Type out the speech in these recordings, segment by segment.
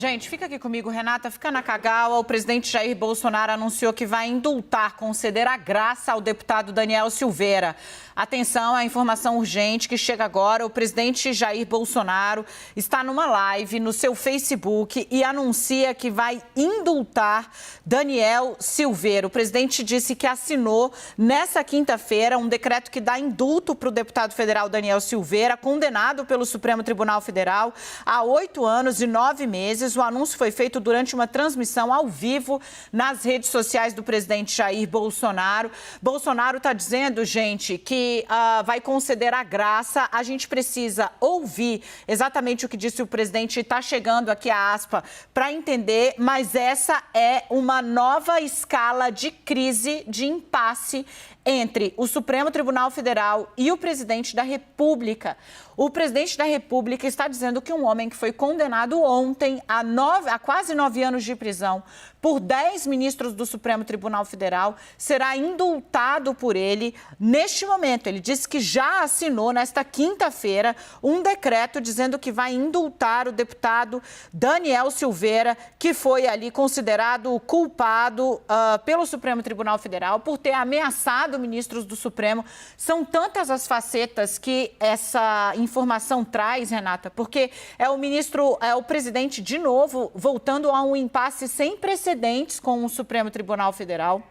Gente, fica aqui comigo, Renata, fica na Kagawa. O presidente Jair Bolsonaro anunciou que vai indultar, conceder a graça ao deputado Daniel Silveira. Atenção, a informação urgente que chega agora. O presidente Jair Bolsonaro está numa live no seu Facebook e anuncia que vai indultar Daniel Silveira. O presidente disse que assinou nessa quinta-feira um decreto que dá indulto para o deputado federal Daniel Silveira, condenado pelo Supremo Tribunal Federal a 8 anos e 9 meses. O anúncio foi feito durante uma transmissão ao vivo nas redes sociais do presidente Jair Bolsonaro. Bolsonaro está dizendo, gente, que vai conceder a graça. A gente precisa ouvir exatamente o que disse o presidente. Está chegando aqui a aspa para entender, mas essa é uma nova escala de crise, de impasse entre o Supremo Tribunal Federal e o presidente da República. O presidente da República está dizendo que um homem que foi condenado ontem a quase 9 anos de prisão por 10 ministros do Supremo Tribunal Federal será indultado por ele neste momento. Ele disse que já assinou nesta quinta-feira um decreto dizendo que vai indultar o deputado Daniel Silveira, que foi ali considerado culpado pelo Supremo Tribunal Federal por ter ameaçado ministros do Supremo. São tantas as facetas que essa informação traz, Renata, porque é o presidente de novo voltando a um impasse sem precedentes com o Supremo Tribunal Federal.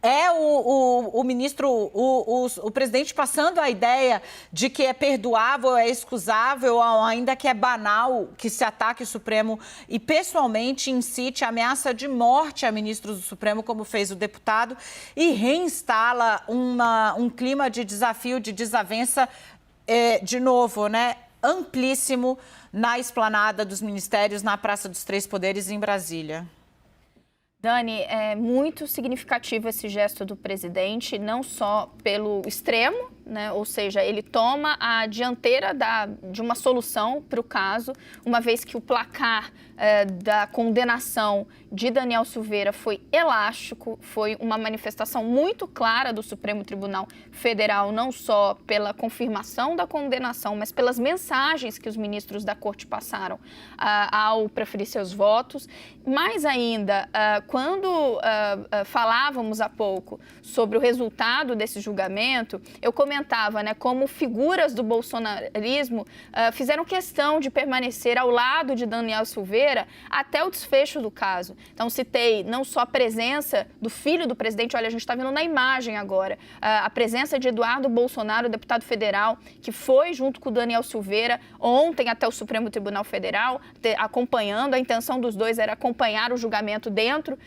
É o presidente passando a ideia de que é perdoável, é excusável, ainda que é banal que se ataque o Supremo e pessoalmente incite ameaça de morte a ministros do Supremo, como fez o deputado, e reinstala um clima de desafio, de desavença, de novo, né, amplíssimo na esplanada dos ministérios, na Praça dos Três Poderes, em Brasília. Dani, é muito significativo esse gesto do presidente, não só pelo extremo, né? Ou seja, ele toma a dianteira de uma solução para o caso, uma vez que o placar da condenação de Daniel Silveira foi elástico, foi uma manifestação muito clara do Supremo Tribunal Federal, não só pela confirmação da condenação, mas pelas mensagens que os ministros da Corte passaram ao preferir seus votos. Mais ainda, quando falávamos há pouco sobre o resultado desse julgamento, eu comentava, né, como figuras do bolsonarismo fizeram questão de permanecer ao lado de Daniel Silveira até o desfecho do caso. Então, citei não só a presença do filho do presidente, olha, a gente está vendo na imagem agora, a presença de Eduardo Bolsonaro, deputado federal, que foi junto com o Daniel Silveira ontem até o Supremo Tribunal Federal, acompanhando. A intenção dos dois era acompanhar o julgamento dentro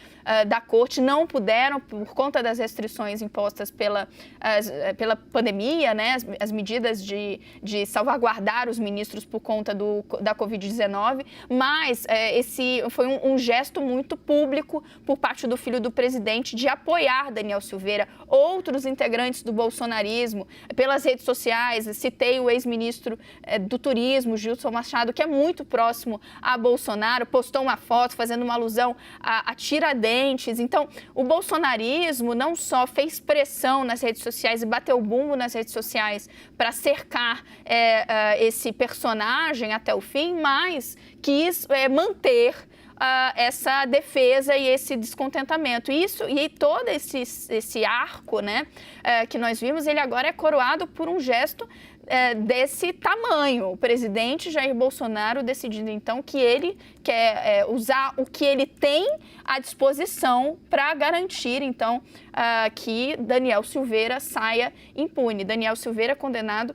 da corte, não puderam por conta das restrições impostas pela pandemia, né, as medidas de salvaguardar os ministros por conta da Covid-19, mas esse foi um gesto muito público por parte do filho do presidente de apoiar Daniel Silveira. Outros integrantes do bolsonarismo, pelas redes sociais, citei o ex-ministro do Turismo, Gilson Machado, que é muito próximo a Bolsonaro, postou uma foto fazendo uma alusão a Tiradentes. Então, o bolsonarismo não só fez pressão nas redes sociais e bateu bumbo nas redes sociais para cercar esse personagem até o fim, mas quis manter essa defesa e esse descontentamento. E todo esse arco, né, que nós vimos, ele agora é coroado por um gesto desse tamanho. O presidente Jair Bolsonaro decidindo, então, que ele quer usar o que ele tem à disposição para garantir, então, que Daniel Silveira saia impune. Daniel Silveira condenado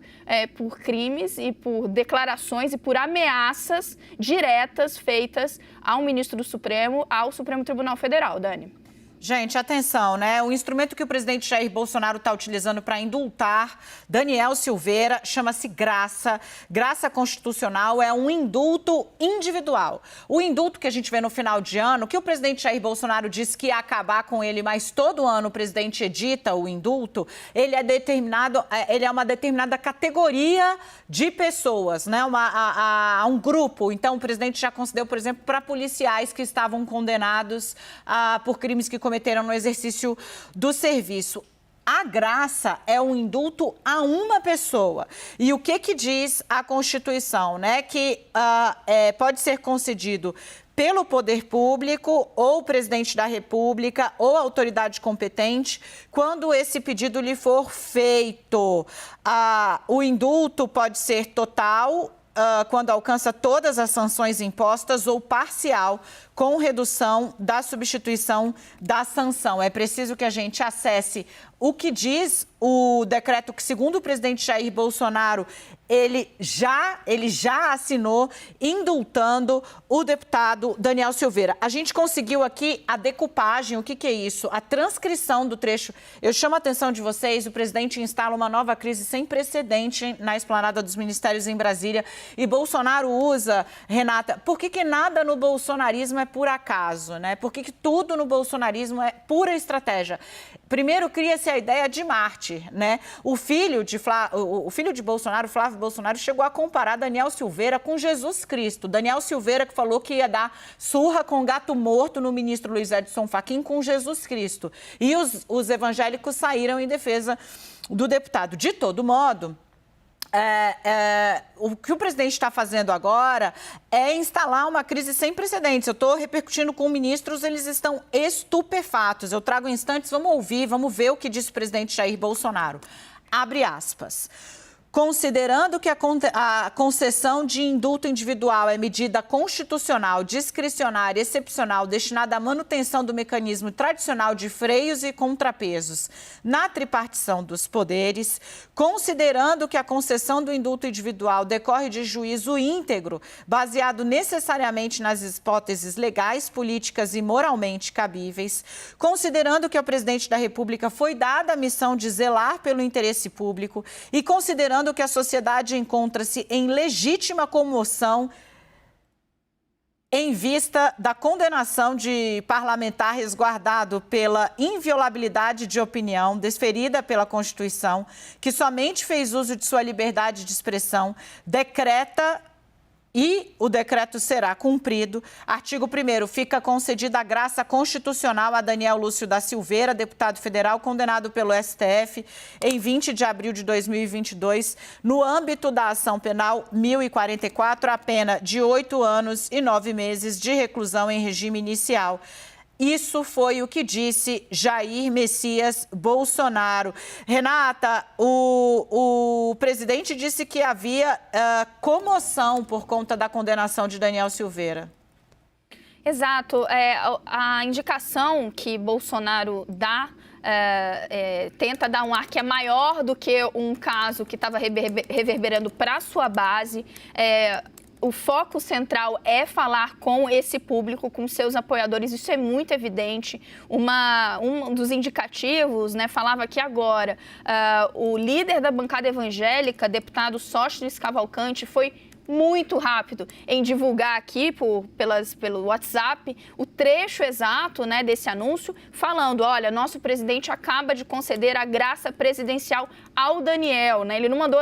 por crimes e por declarações e por ameaças diretas feitas ao ministro do Supremo, ao Supremo Tribunal Federal. Dani. Gente, atenção, né? O instrumento que o presidente Jair Bolsonaro está utilizando para indultar Daniel Silveira chama-se graça. Graça constitucional é um indulto individual. O indulto que a gente vê no final de ano, que o presidente Jair Bolsonaro disse que ia acabar com ele, mas todo ano o presidente edita o indulto, ele é uma determinada categoria de pessoas, né? Um grupo. Então, o presidente já concedeu, por exemplo, para policiais que estavam condenados por crimes que cometeram no exercício do serviço. A graça é um indulto a uma pessoa. E o que diz a Constituição, né? Que pode ser concedido pelo poder público, ou o presidente da República, ou a autoridade competente, quando esse pedido lhe for feito. O indulto pode ser total, quando alcança todas as sanções impostas, ou parcial, com redução da substituição da sanção. É preciso que a gente acesse o que diz o decreto que, segundo o presidente Jair Bolsonaro, ele já assinou, indultando o deputado Daniel Silveira. A gente conseguiu aqui a decupagem, o que é isso? A transcrição do trecho. Eu chamo a atenção de vocês, o presidente instala uma nova crise sem precedente na esplanada dos ministérios em Brasília. E Bolsonaro usa, Renata, por que nada no bolsonarismo é por acaso, né? Por que tudo no bolsonarismo é pura estratégia? Primeiro, cria-se a ideia de mártir, né? O filho de Bolsonaro, Flávio Bolsonaro, chegou a comparar Daniel Silveira com Jesus Cristo. Daniel Silveira, que falou que ia dar surra com gato morto no ministro Luiz Edson Fachin, com Jesus Cristo. E os evangélicos saíram em defesa do deputado. De todo modo, o que o presidente está fazendo agora é instalar uma crise sem precedentes. Eu estou repercutindo com ministros, eles estão estupefatos. Eu trago instantes, vamos ouvir, vamos ver o que disse o presidente Jair Bolsonaro. Abre aspas. Considerando que a concessão de indulto individual é medida constitucional, discricionária, excepcional, destinada à manutenção do mecanismo tradicional de freios e contrapesos na tripartição dos poderes, considerando que a concessão do indulto individual decorre de juízo íntegro, baseado necessariamente nas hipóteses legais, políticas e moralmente cabíveis, considerando que ao presidente da República foi dada a missão de zelar pelo interesse público e considerando que a sociedade encontra-se em legítima comoção em vista da condenação de parlamentar resguardado pela inviolabilidade de opinião desferida pela Constituição, que somente fez uso de sua liberdade de expressão, decreta e o decreto será cumprido. Artigo 1º, fica concedida a graça constitucional a Daniel Lúcio da Silveira, deputado federal condenado pelo STF em 20 de abril de 2022, no âmbito da ação penal 1044, a pena de 8 anos e 9 meses de reclusão em regime inicial. Isso foi o que disse Jair Messias Bolsonaro. Renata, o presidente disse que havia comoção por conta da condenação de Daniel Silveira. Exato. A indicação que Bolsonaro dá tenta dar um ar que é maior do que um caso que estava reverberando para a sua base. O foco central é falar com esse público, com seus apoiadores, isso é muito evidente. Um dos indicativos, né, falava aqui agora, o líder da bancada evangélica, deputado Sóstenes Cavalcante, foi muito rápido em divulgar aqui pelo WhatsApp o trecho exato, né, desse anúncio, falando, olha, nosso presidente acaba de conceder a graça presidencial ao Daniel, né? Ele não mandou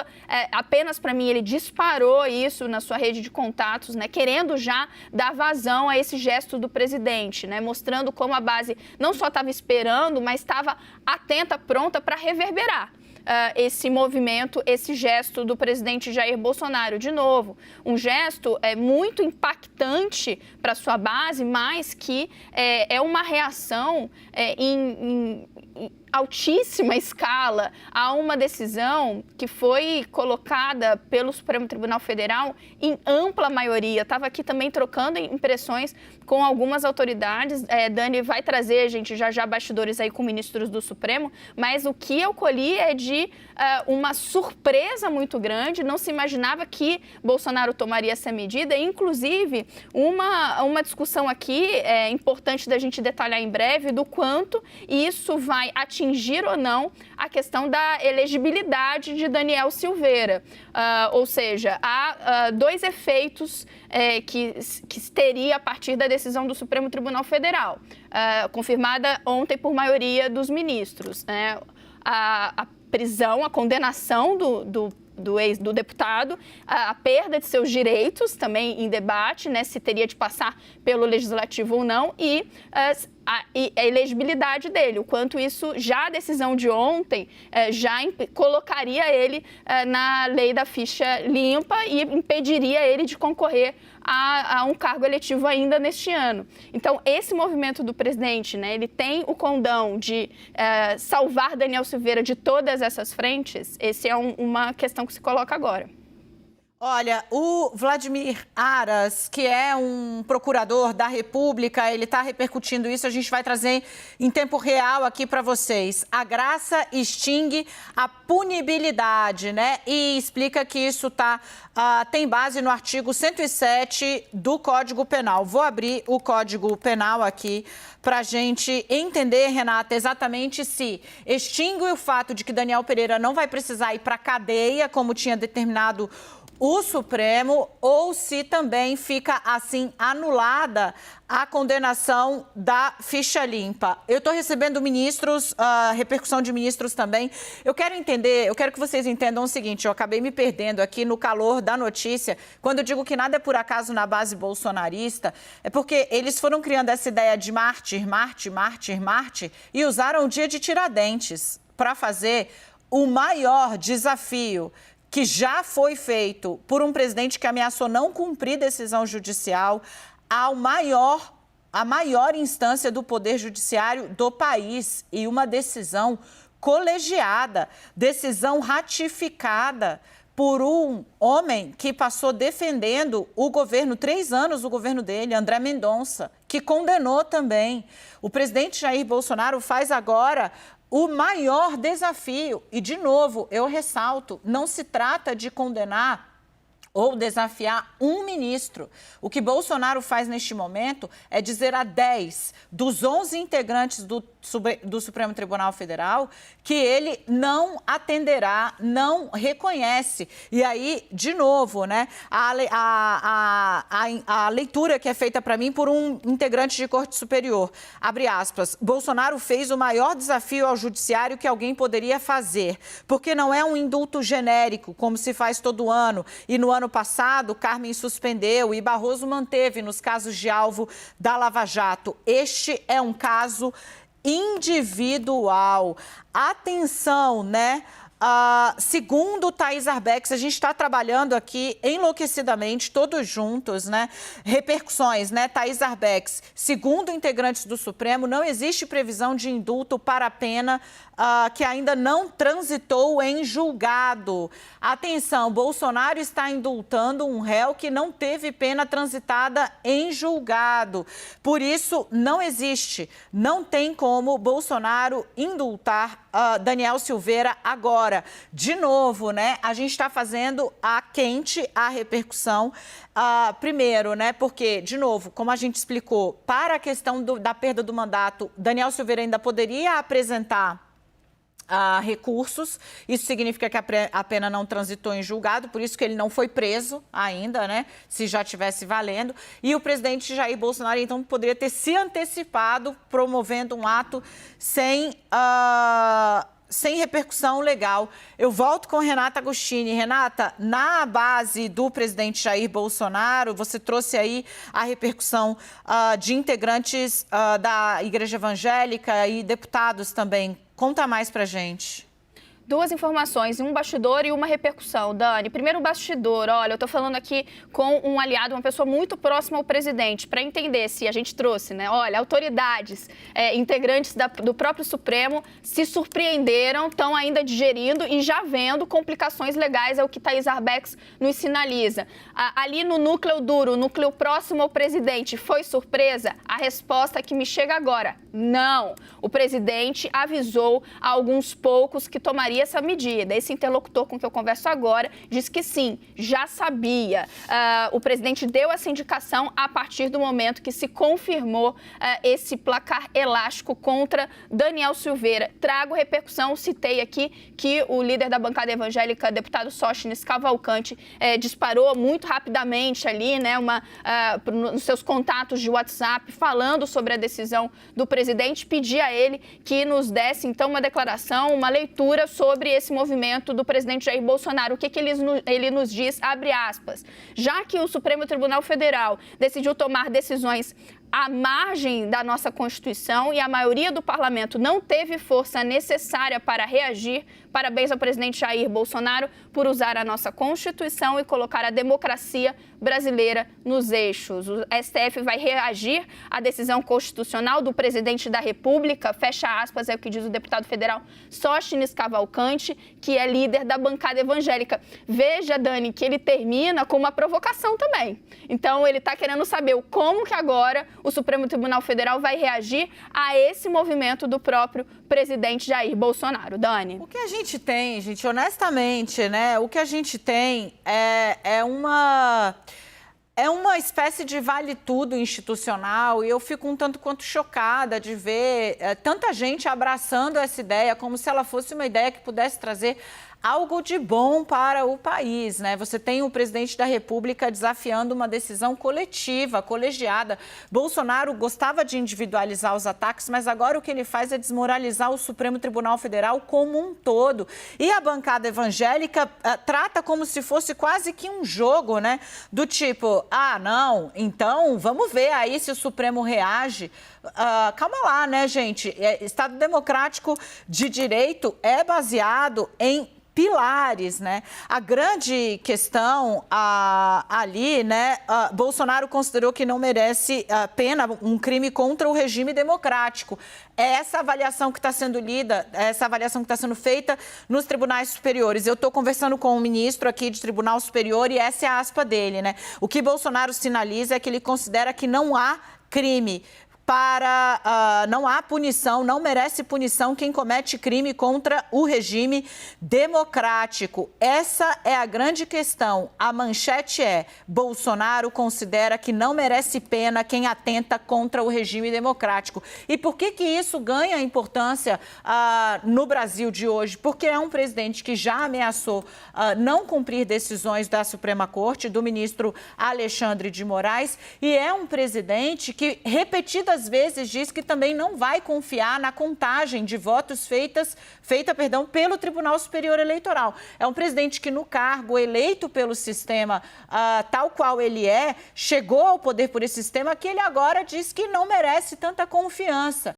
apenas para mim, ele disparou isso na sua rede de contatos, né, querendo já dar vazão a esse gesto do presidente, né, mostrando como a base não só estava esperando, mas estava atenta, pronta para reverberar esse movimento, esse gesto do presidente Jair Bolsonaro. De novo, um gesto muito impactante para sua base, mas que é uma reação em altíssima escala a uma decisão que foi colocada pelo Supremo Tribunal Federal em ampla maioria. Estava aqui também trocando impressões com algumas autoridades. Dani vai trazer, gente, já bastidores aí com ministros do Supremo, mas o que eu colhi é de uma surpresa muito grande. Não se imaginava que Bolsonaro tomaria essa medida. Inclusive, uma discussão aqui importante da gente detalhar em breve do quanto isso vai atingir ou não a questão da elegibilidade de Daniel Silveira. Ou seja, há dois efeitos que teria a partir da decisão do Supremo Tribunal Federal, confirmada ontem por maioria dos ministros. A prisão, a condenação do do deputado, a perda de seus direitos também em debate, né, se teria de passar pelo legislativo ou não, e a elegibilidade dele, o quanto isso, já a decisão de ontem, já colocaria ele na lei da ficha limpa e impediria ele de concorrer a um cargo eletivo ainda neste ano. Então, esse movimento do presidente, né, ele tem o condão de salvar Daniel Silveira de todas essas frentes. Essa é uma questão que se coloca agora. Olha, o Vladimir Aras, que é um procurador da República, ele está repercutindo isso, a gente vai trazer em tempo real aqui para vocês. A graça extingue a punibilidade, né? E explica que isso tem base no artigo 107 do Código Penal. Vou abrir o Código Penal aqui para a gente entender, Renata, exatamente se extingue o fato de que Daniel Pereira não vai precisar ir para a cadeia, como tinha determinado o Supremo, ou se também fica, assim, anulada a condenação da ficha limpa. Eu estou recebendo ministros, repercussão de ministros também. Eu quero que vocês entendam o seguinte, eu acabei me perdendo aqui no calor da notícia. Quando eu digo que nada é por acaso na base bolsonarista, é porque eles foram criando essa ideia de mártir, e usaram o dia de Tiradentes para fazer o maior desafio que já foi feito por um presidente que ameaçou não cumprir decisão judicial, a maior instância do Poder Judiciário do país, e uma decisão colegiada, decisão ratificada por um homem que passou defendendo o governo, 3 anos o governo dele, André Mendonça, que condenou também. O presidente Jair Bolsonaro faz agora o maior desafio, e de novo, eu ressalto, não se trata de condenar ou desafiar um ministro. O que Bolsonaro faz neste momento é dizer a 10 dos 11 integrantes do Supremo Tribunal Federal que ele não atenderá, não reconhece. E aí, de novo, né, a leitura que é feita para mim por um integrante de Corte Superior, abre aspas, Bolsonaro fez o maior desafio ao judiciário que alguém poderia fazer, porque não é um indulto genérico, como se faz todo ano, e no ano passado, Carmen suspendeu e Barroso manteve nos casos de alvo da Lava Jato. Este é um caso individual. Atenção, né? Segundo Thaís Arbex, a gente está trabalhando aqui enlouquecidamente, todos juntos, né? Repercussões, né? Thaís Arbex, segundo integrantes do Supremo, não existe previsão de indulto para a pena que ainda não transitou em julgado. Atenção, Bolsonaro está indultando um réu que não teve pena transitada em julgado. Por isso, não tem como Bolsonaro indultar Daniel Silveira agora. De novo, né? A gente está fazendo quente a repercussão. Primeiro, né? Porque, de novo, como a gente explicou, para a questão da perda do mandato, Daniel Silveira ainda poderia apresentar recursos, isso significa que a pena não transitou em julgado, por isso que ele não foi preso ainda, né? Se já tivesse valendo. E o presidente Jair Bolsonaro, então, poderia ter se antecipado, promovendo um ato sem repercussão legal. Eu volto com Renata Agostini. Renata, na base do presidente Jair Bolsonaro, você trouxe aí a repercussão de integrantes da Igreja Evangélica e deputados também. Conta mais pra gente. 2 informações, um bastidor e uma repercussão. Dani, primeiro o bastidor. Olha, eu estou falando aqui com um aliado, uma pessoa muito próxima ao presidente, para entender se a gente trouxe, né? Olha, autoridades, integrantes do próprio Supremo se surpreenderam, estão ainda digerindo e já vendo complicações legais, é o que Thaís Arbex nos sinaliza. Ali no núcleo duro, o núcleo próximo ao presidente, foi surpresa? A resposta que me chega agora, não. O presidente avisou a alguns poucos que tomaria essa medida. Esse interlocutor com que eu converso agora diz que sim, já sabia. O presidente deu essa indicação a partir do momento que se confirmou esse placar elástico contra Daniel Silveira. Trago repercussão, citei aqui que o líder da bancada evangélica, deputado Sóstenes Cavalcante, disparou muito rapidamente ali, né, nos seus contatos de WhatsApp, falando sobre a decisão do presidente, pedia a ele que nos desse, então, uma declaração, uma leitura sobre sobre esse movimento do presidente Jair Bolsonaro. O que ele nos diz, abre aspas, já que o Supremo Tribunal Federal decidiu tomar decisões à margem da nossa Constituição e a maioria do parlamento não teve força necessária para reagir, parabéns ao presidente Jair Bolsonaro por usar a nossa Constituição e colocar a democracia brasileira nos eixos. O STF vai reagir à decisão constitucional do presidente da República, fecha aspas, é o que diz o deputado federal Sóstenes Cavalcante, que é líder da bancada evangélica. Veja, Dani, que ele termina com uma provocação também. Então, ele está querendo saber como que agora o Supremo Tribunal Federal vai reagir a esse movimento do próprio presidente Jair Bolsonaro. Dani. O que a gente tem, gente, honestamente, né? O que a gente tem é uma espécie de vale-tudo institucional e eu fico um tanto quanto chocada de ver tanta gente abraçando essa ideia como se ela fosse uma ideia que pudesse trazer algo de bom para o país, né? Você tem o presidente da República desafiando uma decisão coletiva, colegiada. Bolsonaro gostava de individualizar os ataques, mas agora o que ele faz é desmoralizar o Supremo Tribunal Federal como um todo. E a bancada evangélica trata como se fosse quase que um jogo, né? Do tipo, ah, não, então vamos ver aí se o Supremo reage. Calma lá, né, gente? Estado democrático de direito é baseado em pilares, né? A grande questão ali, né? Bolsonaro considerou que não merece pena um crime contra o regime democrático. É essa avaliação que está sendo lida, essa avaliação que está sendo feita nos tribunais superiores. Eu estou conversando com um ministro aqui de Tribunal Superior e essa é a aspa dele, né? O que Bolsonaro sinaliza é que ele considera que não há crime não há punição, não merece punição quem comete crime contra o regime democrático. Essa é a grande questão. A manchete é: Bolsonaro considera que não merece pena quem atenta contra o regime democrático. E por que isso ganha importância no Brasil de hoje? Porque é um presidente que já ameaçou não cumprir decisões da Suprema Corte, do ministro Alexandre de Moraes, e é um presidente que repetidas vezes diz que também não vai confiar na contagem de votos feita pelo Tribunal Superior Eleitoral. É um presidente que no cargo, eleito pelo sistema tal qual ele chegou ao poder por esse sistema, que ele agora diz que não merece tanta confiança.